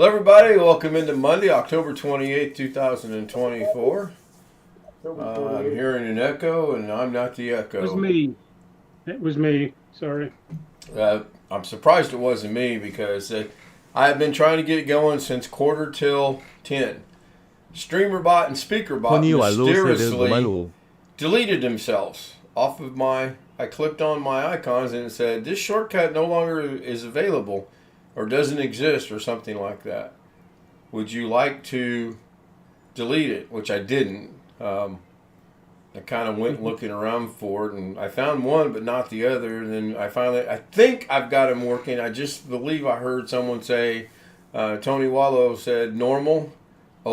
Hello, everybody. Welcome into Monday, October 28th, 2024. I'm hearing an echo, and I'm not the It was echo. me. It was me. Sorry. I'm surprised it wasn't me because I have been trying to get it going since quarter till 10. StreamerBot and SpeakerBot 폰이 완료되는 mysteriously 로말로 deleted themselves off of my. I clicked on my icons and it said this shortcut no longer is available or doesn't exist or something like that. Would you like to delete it? Which I didn't. I kind of went looking around for it, and I found one, but not the other. And then I think I've got them working. I just believe I heard someone say, Tony Wallow said normal, I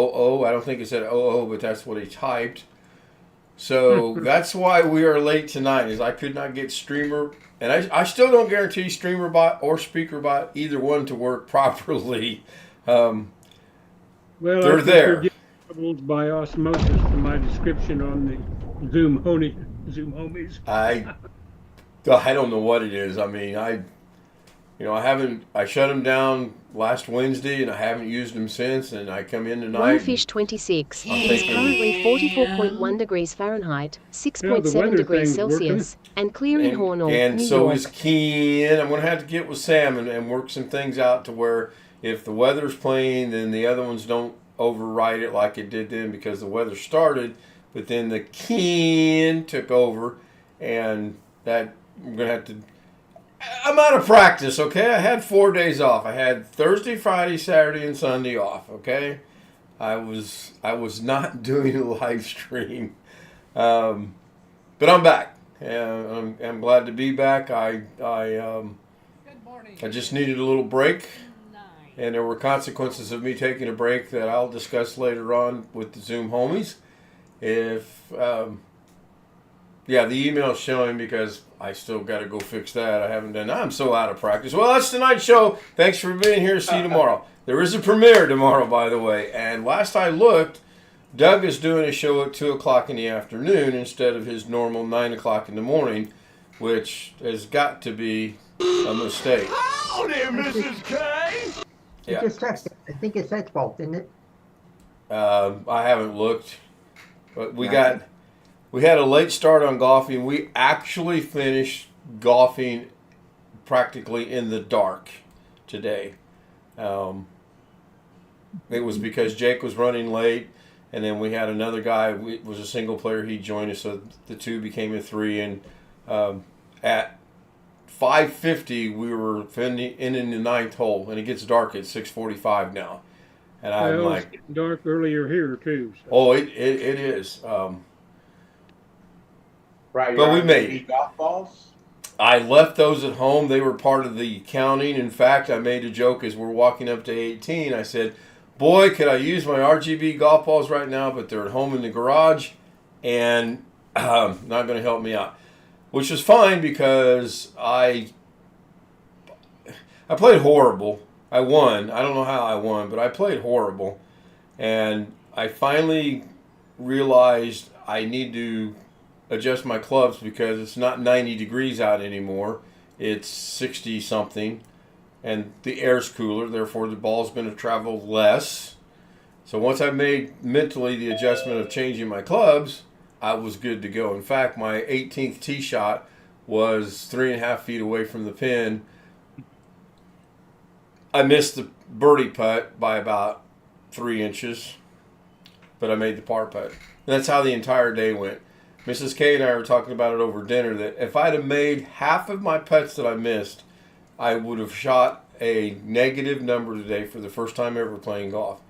don't think it said but that's what he typed. So that's why we are late tonight, is I could not get Streamer, and I still don't guarantee StreamerBot or SpeakerBot, either one, to work properly. Well, They're I think there. you're getting troubled by osmosis from my description on the Zoom homies. I don't know what it is. I mean, I shut them down last Wednesday, and I haven't used them since. And I come in tonight. Onefish 26. I'm It is thinking- currently 44.1 degrees Fahrenheit, Well, 6.7 the degrees weather thing's Celsius, and clear in Hornell, and New so York. is Keen. I'm going to have to get with Sam and work some things out to where if the weather's playing, then the other ones don't override it like it did then, because the weather started, but then the Keen took over, and that I'm going to have to. I'm out of practice, okay? I had 4 days off. I had Thursday, Friday, Saturday, and Sunday off, okay? I was not doing a live stream. But I'm back. And I'm glad to be back. I just needed a little break. And there were consequences of me taking a break that I'll discuss later on with the Zoom homies. The email's showing because I still got to go fix that. I haven't done that. I'm so out of practice. Well, that's tonight's show. Thanks for being here. See you tomorrow. There is a premiere tomorrow, by the way. And last I looked, Doug is doing a show at 2 o'clock in the afternoon instead of his normal 9 o'clock in the morning, which has got to be a mistake. Howdy, Mrs. K! Yeah. Just texted. I think it's that fault, isn't it? I haven't looked, but we had a late start on golfing. We actually finished golfing practically in the dark today. It was because Jake was running late, and then we had another guy. It was a single player. He joined us, so the two became a three. And at 5:50, we were in the ninth hole, and it gets dark at 6:45 now. And I'm Well, like, it's getting dark earlier here too. So. oh, it is. Right, But we made it. golf balls. I left those at home. They were part of the counting. In fact, I made a joke as we're walking up to 18. I said, boy, could I use my RGB golf balls right now, but they're at home in the garage and not going to help me out. Which is fine because I played horrible. I won. I don't know how I won, but I played horrible. And I finally realized I need to adjust my clubs because it's not 90 degrees out anymore. It's 60 something, and the air's cooler. Therefore, the ball's going to travel less. So once I made mentally the adjustment of changing my clubs, I was good to go. In fact, my 18th tee shot was 3.5 feet away from the pin. I missed the birdie putt by about 3 inches, but I made the par putt. And that's how the entire day went. Mrs. K and I were talking about it over dinner that if I'd have made half of my putts that I missed, I would have shot a negative number today for the first time ever playing golf.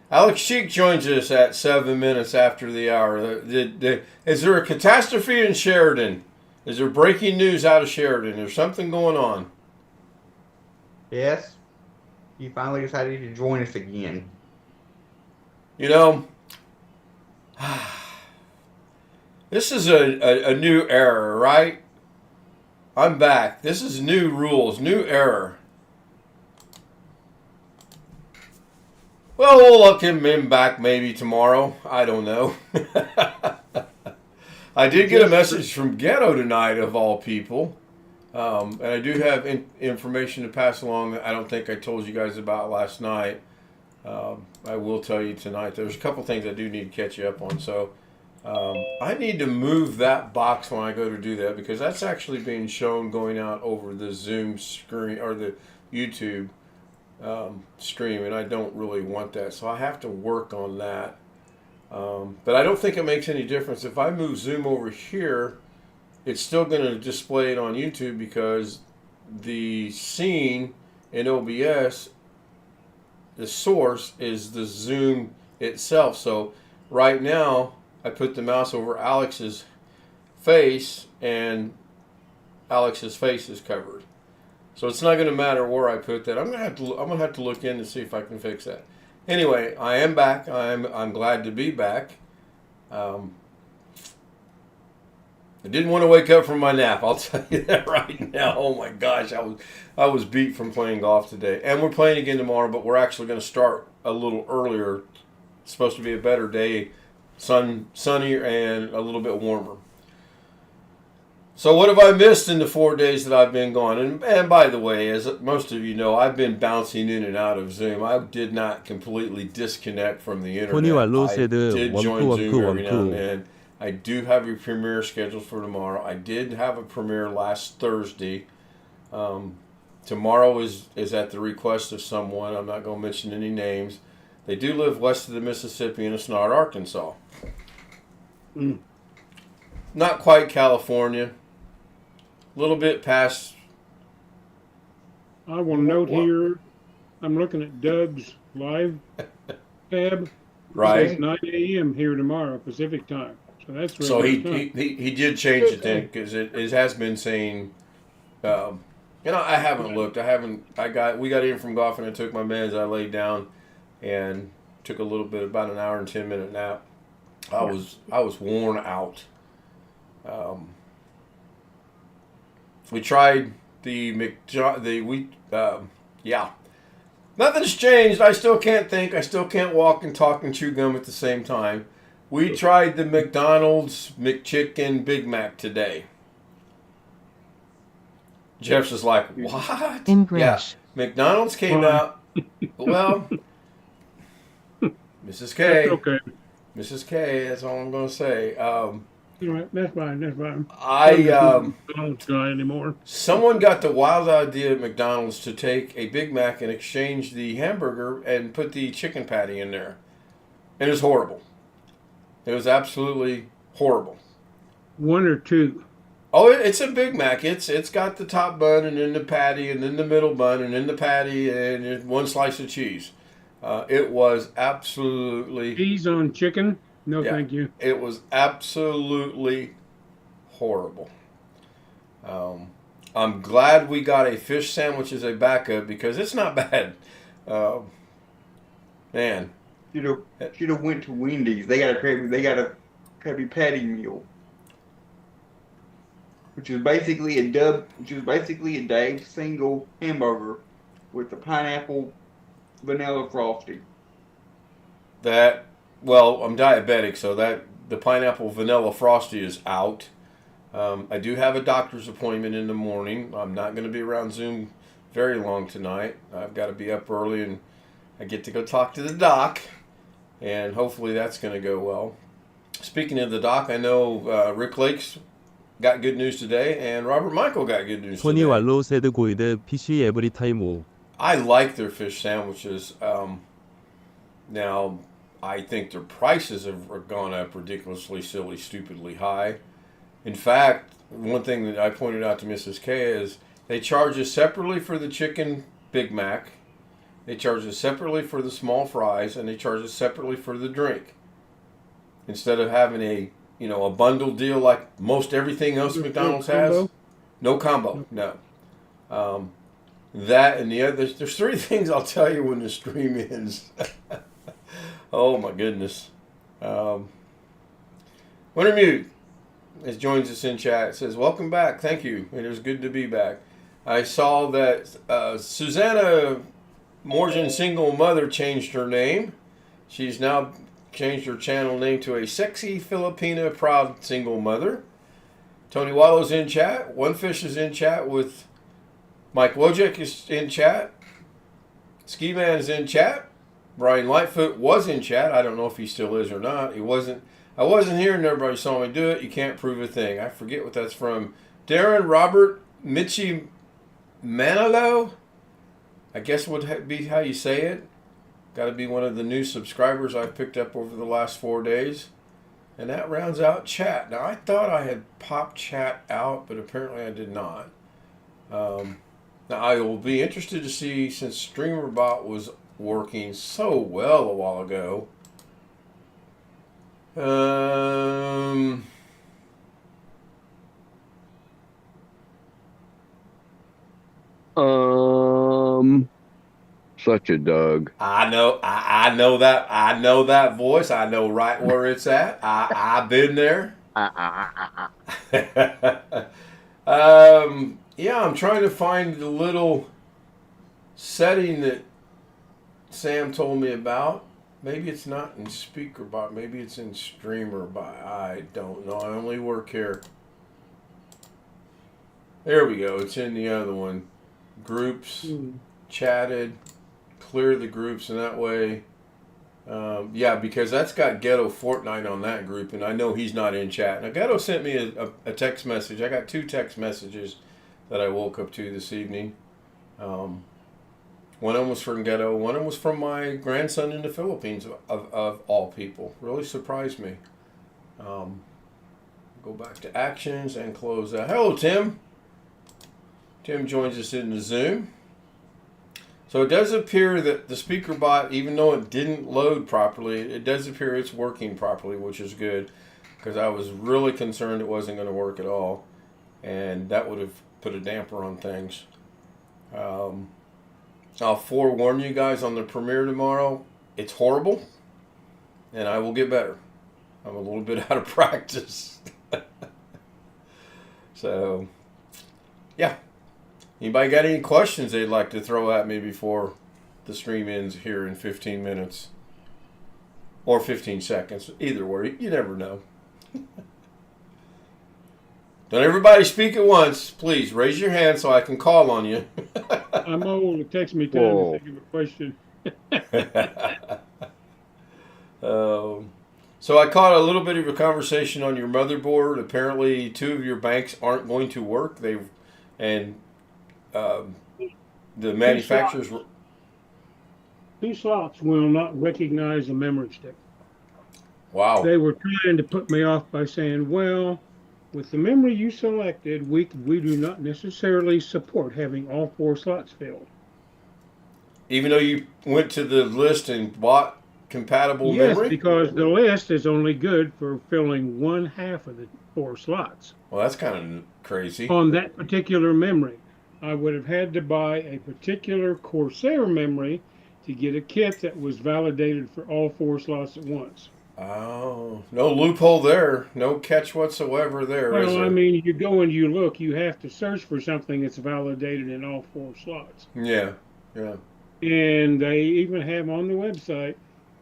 Alex Sheik joins us at 7 minutes after the hour. Is there a catastrophe in Sheridan? Is there breaking news out of Sheridan? There's something going on. Yes. You finally decided to join us again. You know, this is a new era, right? I'm back. This is new rules, new era. Well, we'll look him back maybe tomorrow. I don't know. I did get a message from Ghetto tonight, of all people. And I do have information to pass along that I don't think I told you guys about last night. I will tell you tonight, there's a couple things I do need to catch you up on. So I need to move that box when I go to do that, because that's actually being shown going out over the Zoom screen or the YouTube stream, and I don't really want that. So I have to work on that. But I don't think it makes any difference. If I move Zoom over here, it's still going to display it on YouTube, because the scene in OBS, the source is the Zoom itself. So right now I put the mouse over Alex's face, and Alex's face is covered. So it's not going to matter where I put that. I'm going to have to look in and see if I can fix that. Anyway, I am back. I'm glad to be back. I didn't want to wake up from my nap. I'll tell you that right now. Oh my gosh, I was beat from playing golf today, and we're playing again tomorrow. But we're actually going to start a little earlier. It's supposed to be a better day, sunnier and a little bit warmer. So what have I missed in the 4 days that I've been gone? And by the way, as most of you know, I've been bouncing in and out of Zoom. I did not completely disconnect from the internet. 토니왈로 I 세드 did 원투 join 원투 Zoom every now and 원투 then. I do have a premiere scheduled for tomorrow. I did have a premiere last Thursday. Tomorrow is at the request of someone. I'm not going to mention any names. They do live west of the Mississippi in Snard, Arkansas. Not quite California. A little bit past. I will note here, I'm looking at Doug's live tab. Right. It says 9 a.m. here tomorrow, Pacific time. So that's So regular time. he did change it then, because it has been saying, I haven't looked. We got in from golf and I took my meds. I laid down and took a little bit, about an hour and 10-minute nap. I was worn out. We tried nothing's changed. I still can't think. I still can't walk and talk and chew gum at the same time. We tried the McDonald's McChicken Big Mac today. Jeff's just like, what? Engrish. Yeah, McDonald's came out. Well, Mrs. K. That's okay. Mrs. K, that's all I'm going to say. All right, that's fine. That's fine. McDonald's guy anymore. Someone got the wild idea at McDonald's to take a Big Mac and exchange the hamburger and put the chicken patty in there. It was horrible. It was absolutely horrible. One or two. Oh, it's a Big Mac. It's got the top bun and then the patty and then the middle bun and then the patty and one slice of cheese. It was absolutely... Cheese on chicken? No, Yeah. thank you. It was absolutely horrible. I'm glad we got a fish sandwich as a backup, because it's not bad. Man. Should have went to Wendy's. They got a Krabby Patty meal, which is basically a Dave's single hamburger with the pineapple vanilla frosty. Well, I'm diabetic, so the pineapple vanilla frosty is out. I do have a doctor's appointment in the morning. I'm not going to be around Zoom very long tonight. I've got to be up early, and I get to go talk to the doc, and hopefully that's going to go well. Speaking of the doc, I know Rick Lakes got good news today, and Robert Michael got good news today. 토니왈로 세드 고이드 PC 에브리타임 오 I like their fish sandwiches. Now, I think their prices have gone up ridiculously, silly, stupidly high. In fact, one thing that I pointed out to Mrs. K is they charge us separately for the chicken Big Mac, they charge us separately for the small fries, and they charge us separately for the drink. Instead of having a bundle deal like most everything else McDonald's has. No combo, no. That and the other. There's three things I'll tell you when the stream ends. Oh my goodness. Wintermute joins us in chat. It says, welcome back. Thank you. It was good to be back. I saw that Susanna Morgan Single Mother changed her name. She's now changed her channel name to a Sexy Filipina Proud Single Mother. Tony Wallow's in chat. One Fish is in chat with Mike Wojcik is in chat. Ski Man is in chat. Brian Lightfoot was in chat. I don't know if he still is or not. He wasn't. I wasn't here and everybody saw me do it. You can't prove a thing. I forget what that's from. Darren Robert Mitchie Manilow, I guess would be how you say it. Got to be one of the new subscribers I've picked up over the last 4 days. And that rounds out chat. Now, I thought I had popped chat out, but apparently I did not. Now, I will be interested to see, since StreamerBot was working so well a while ago. Such a Doug. I know that voice. I know right where it's at. I've been there. Yeah, I'm trying to find the little setting that Sam told me about. Maybe it's not in SpeakerBot. Maybe it's in StreamerBot. I don't know. I only work here. There we go. It's in the other one. Groups, chatted, clear the groups, and that way, yeah, because that's got Ghetto Fortnite on that group, and I know he's not in chat. Now, Ghetto sent me a text message. I got 2 text messages that I woke up to this evening. One of them was from Ghetto. One of them was from my grandson in the Philippines, of all people. Really surprised me. Go back to actions and close that. Hello, Tim. Tim joins us in the Zoom. So it does appear that the SpeakerBot, even though it didn't load properly, it does appear it's working properly, which is good, because I was really concerned it wasn't going to work at all, and that would have put a damper on things. I'll forewarn you guys on the premiere tomorrow. It's horrible, and I will get better. I'm a little bit out of practice. So, yeah. Anybody got any questions they'd like to throw at me before the stream ends here in 15 minutes? Or 15 seconds. Either way, you never know. Don't everybody speak at once. Please, raise your hand so I can call on you. I'm old. It takes me time to think of a question. So I caught a little bit of a conversation on your motherboard. Apparently, 2 of your banks aren't going to work. The manufacturers were... 2 slots will not recognize a memory stick. Wow. They were trying to put me off by saying, well, with the memory you selected, we do not necessarily support having all 4 slots filled. Even though you went to the list and bought compatible memory? Yes, because the list is only good for filling 1/2 of the 4 slots. Well, that's kind of crazy. On that particular memory. I would have had to buy a particular Corsair memory to get a kit that was validated for all 4 slots at once. Oh, no loophole there. No catch whatsoever there, is Well, there? I mean, you go and you look, you have to search for something that's validated in all 4 slots. Yeah. And they even have on the website,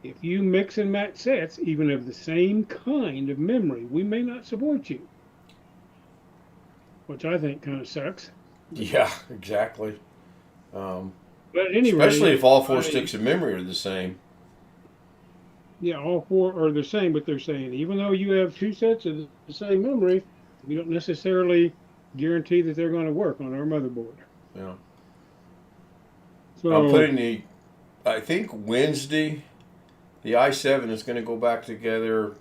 if you mix and match sets, even of the same kind of memory, we may not support you. Which I think kind of sucks. Yeah, exactly. But anyway, especially if all 4 sticks of memory are the same. Yeah, all 4 are the same, but they're saying even though you have 2 sets of the same memory, we don't necessarily guarantee that they're going to work on our motherboard. Yeah. So I'm putting I think Wednesday, the i7 is going to go back together,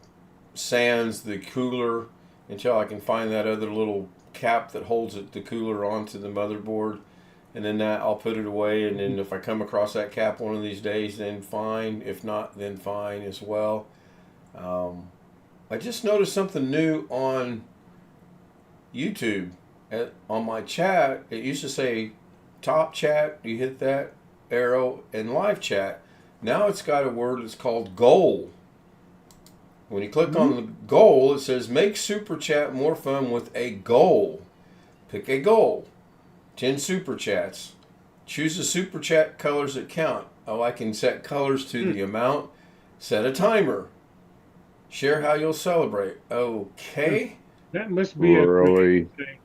sans the cooler, until I can find that other little cap that holds the cooler onto the motherboard, and then I'll put it away, and then if I come across that cap one of these days, then fine. If not, then fine as well. I just noticed something new on YouTube. On my chat, it used to say top chat, you hit that arrow, and live chat. Now it's got a word that's called goal. When you click on the goal, it says make Super Chat more fun with a goal. Pick a goal. 10 Super Chats. Choose the Super Chat colors that count. Oh, I can set colors to the amount. Set a timer. Share how you'll celebrate. Okay. that must be Really? a thing.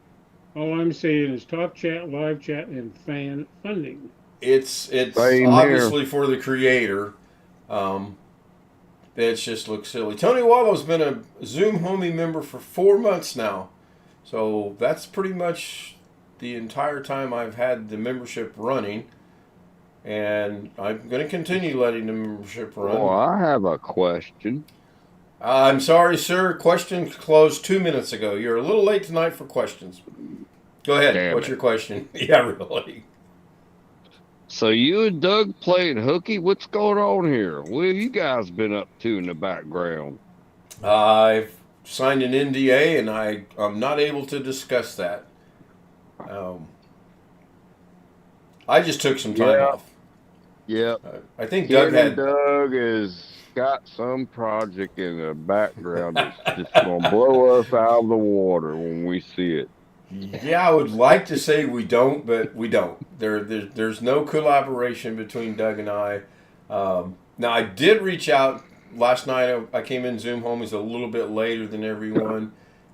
All I'm saying is top chat, live chat, and fan funding. It's Same obviously for the creator. It just looks silly. Tony Wallow's been a Zoom Homie member for 4 months now. So that's pretty much the entire time I've had the membership running. And I'm going to continue letting the membership run. Oh, I have a question. I'm sorry, sir. Question closed 2 minutes ago. You're a little late tonight for questions. Go ahead. Damn What's it. your question? Yeah, really. So you and Doug playing hooky? What's going on here? What have you guys been up to in the background? I've signed an NDA, and I'm not able to discuss that. I just took some time off. Yep. I think Doug Doug had. Doug has got some project in the background that's just gonna blow us out of the water when we see it. Yeah, I would like to say we don't, but we don't. There's no collaboration between Doug and I. Now, I did reach out last night. I came in Zoom Homies a little bit later than everyone,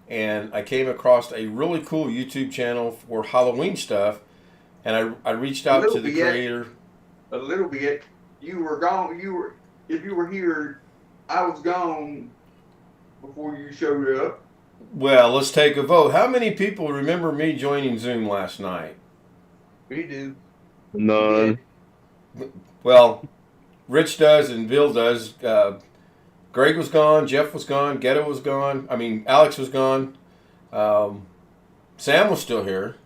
and I came across a really cool YouTube channel for Halloween stuff, and I reached out to the creator. A little bit. You were gone. If you were here, I was gone before you showed up. Well, let's take a vote. How many people remember me joining Zoom last night? We do. None. Well, Rich does and Bill does. Greg was gone. Jeff was gone. Ghetto was gone. I mean, Alex was gone. Sam was still here.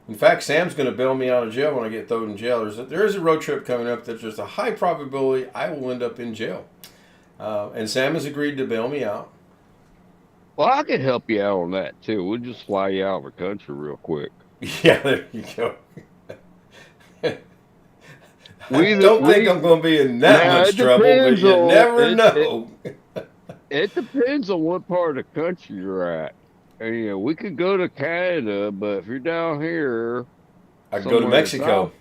In fact, Sam's going to bail me out of jail when I get thrown in jail. There is a road trip coming up that there's a high probability I will end up in jail. And Sam has agreed to bail me out. Well, I could help you out on that too. We'll just fly you out of the country real quick. Yeah, there you go. I don't think I'm going to be in that much trouble, but you never know. It depends on what part of the country you're at. And, you know, we could go to Canada, but if you're down here, I can go to Mexico.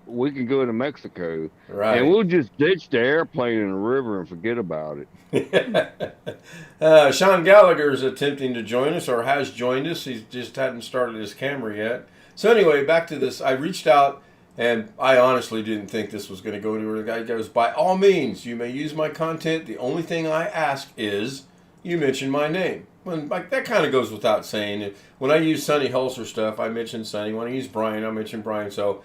We can go to Mexico. Right. And we'll just ditch the airplane in the river and forget about it. Sean Gallagher is attempting to join us, or has joined us. He just hadn't started his camera yet. So anyway, back to this. I reached out, and I honestly didn't think this was going to go anywhere. The guy goes, by all means, you may use my content. The only thing I ask is you mention my name. When, like, that kind of goes without saying. When I use Sonny Hulser stuff, I mention Sonny. When I use Brian, I mention Brian. So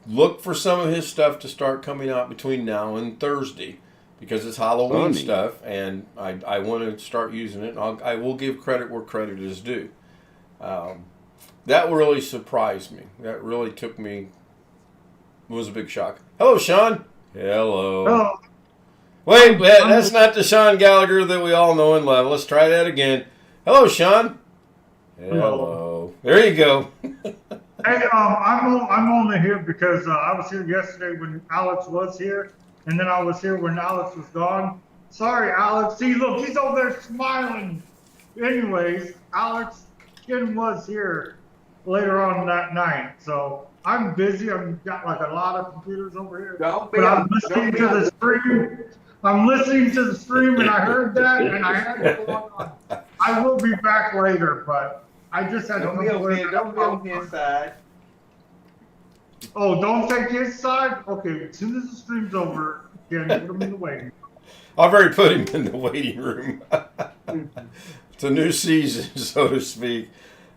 look for some of his stuff to start coming out between now and Thursday, because it's Halloween stuff, and I want to start using it. I will give credit where credit is due. That really surprised me. That really took me. It was a big shock. Hello, Sean. Hello. Oh, Wait, that's not the Sean Gallagher that we all know and love. Let's try that again. Hello, Sean. Hello. There you go. Hey, I'm only here because I was here yesterday when Alex was here, and then I was here when Alex was gone. Sorry, Alex. See, look, he's over there smiling. Anyways, Alex, Ken was here later on that night, so I'm busy. I've got like a lot of computers over here. But I'm listening to the stream. I'm listening to the stream, and I heard that, and I had to go on. I will be back later, but I just had to Don't be on his side. Oh, don't take his side? Okay, as soon as the stream's over, Ken, put him in the waiting room. I've already put him in the waiting room. It's a new season, so to speak.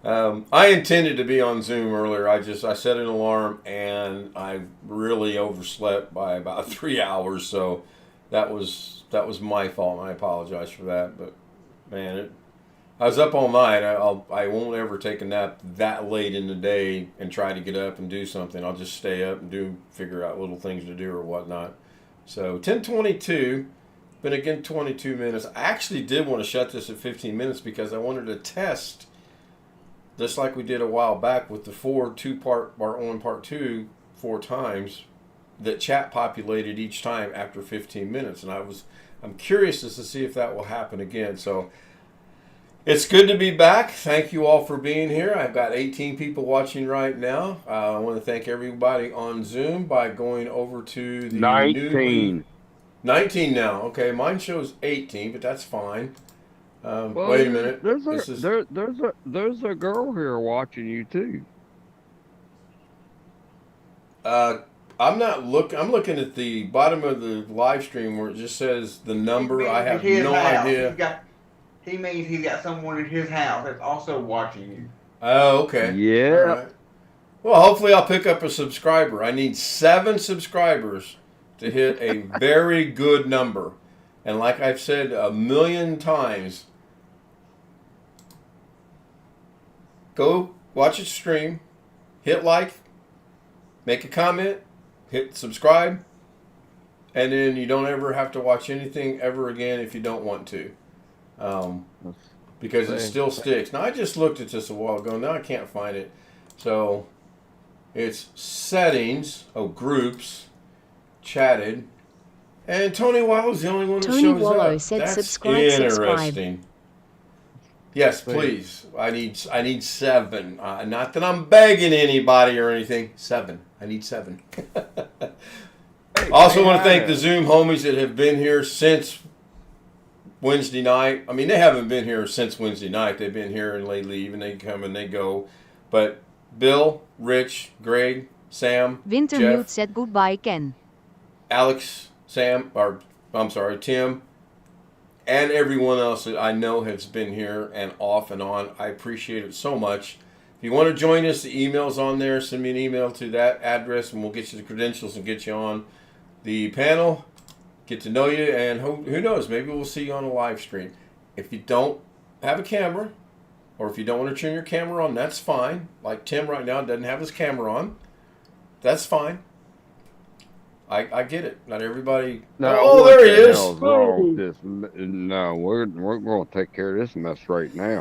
I intended to be on Zoom earlier. I set an alarm, and I really overslept by about 3 hours. So that was my fault, and I apologize for that. But man, I was up all night. I won't ever take a nap that late in the day and try to get up and do something. I'll just stay up and figure out little things to do or whatnot. So 10:22. Been again 22 minutes. I actually did want to shut this at 15 minutes because I wanted to test, just like we did a while back with the part 1, part 2, 4 times, that chat populated each time after 15 minutes. And I'm curious as to see if that will happen again. So it's good to be back. Thank you all for being here. I've got 18 people watching right now. I want to thank everybody on Zoom by going over to the 19. 19 now. Okay, mine shows 18, but that's fine. Wait a minute. There's a girl here watching you too. I'm not look. I'm looking at the bottom of the live stream where it just says the number. I have His no house. idea. He means he's got someone at his house that's also watching you. Oh, okay. Yeah. All right. Well, hopefully I'll pick up a subscriber. I need 7 subscribers to hit a very good number. And like I've said a million times, go watch a stream, hit like, make a comment, hit subscribe, and then you don't ever have to watch anything ever again if you don't want to. Because it still sticks. Now, I just looked at this a while ago. Now I can't find it. So, it's settings, groups, chatted, and Tony Wallow's the only one that Tony shows Wallow up. said That's subscribe. interesting. Yes, please. I need 7. Not that I'm begging anybody or anything. 7. I need 7. Hey, Also want to thank the Zoom homies that have been here since Wednesday night. I mean, they haven't been here since Wednesday night. They've been here and they leave and they come and they go. But Bill, Rich, Greg, Sam, Wintermute Jeff, said goodbye, Ken. Alex, Tim, and everyone else that I know has been here and off and on. I appreciate it so much. If you want to join us, the email's on there. Send me an email to that address and we'll get you the credentials and get you on the panel. Get to know you, and who knows, maybe we'll see you on a live stream. If you don't have a camera, or if you don't want to turn your camera on, that's fine. Like Tim right now doesn't have his camera on. That's fine. I get it. Not everybody. No, Oh, there he what the is. hell's wrong with this? No, we're going to take care of this mess right now.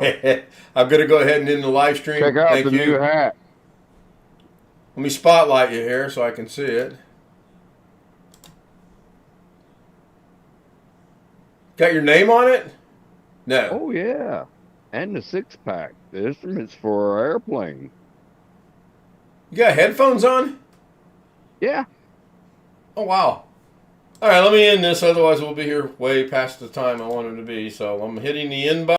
I'm going to go ahead and end the live stream. Check out Thank the you. new hat. Let me spotlight you here so I can see it. Got your name on it? No. Oh yeah, and the 6-pack. The instruments for our airplane. You got headphones on? Yeah. Oh, wow. All right, let me end this. Otherwise, we'll be here way past the time I wanted to be. So I'm hitting the end button.